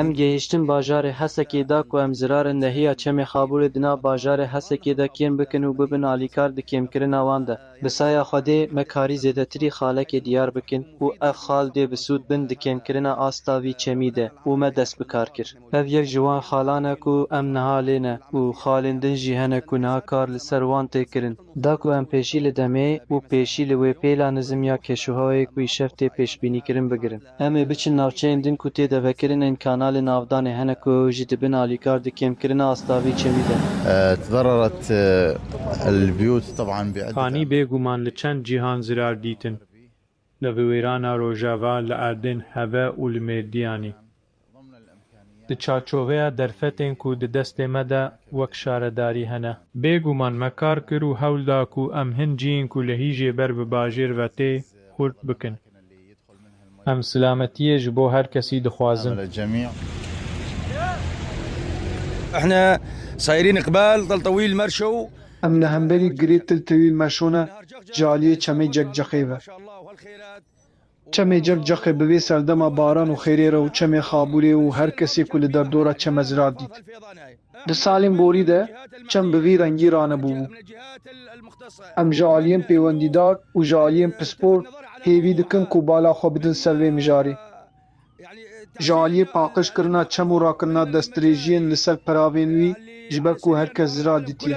ام گهیشتن باجار حسکی دا کو ام زرار نهیا چم خابور دنا باجار حسکی دا کین بکن و ببن آلیکار د کیم کرنا وان ده بسایا خودی مکاری زیدتری خالک دیار بکن و اف خال دی بسود بن د کیم کرنا آستاوی چمی ده و ما دست بکار کر اف یک جوان خالانه کو ام نهالینه و خالندن جهنه کو نها کار لسروان تکرن دا کو ام پیشی لدمه و پیشی لوی پیلا نظم یا کشوهای کوی شفت پیش بینی کرن بگرن ام بچن ناوچین دن کو تی دفکرن ان کانال نافدان هنه کو جد بن آلیکار د کیم کرن آستاوی چمی ده تضررت البيوت طبعا خانی بێگومان لە چەند جیهان زرار دیتن لە وێرانە ڕۆژاوا لە ئاردن هەڤە و لە مێردیانی di çarçoveya derfetên ku di destê me de wek şaredarî hene. Bêguman me kar kir û hewl da ku em hin ciyên ku li hîjê ber bi bajêr ve tê xurt bikin. Em silametiyê ji bo her kesî dixwazin. احنا صايرين قبال طل طويل مرشو ام نهمبري گريت تل طويل مرشونه جاليه چمي جگ جخيوه چمي جگ جخي بوي سردما باران و خيري رو چمي خابوري و هر کسي كل در دورا چم زرار ديت د سالم بوري ده چم بوي رنگي رانه بو ام جاليم پيونديدار و جاليم پسپور هيوي دكن کو بالا خو بدن سروي مجاري جاليه پاقش کرنا چم و را کرنا دستريجين لسر پراوين وي جبر کو هر کس زرار ديتي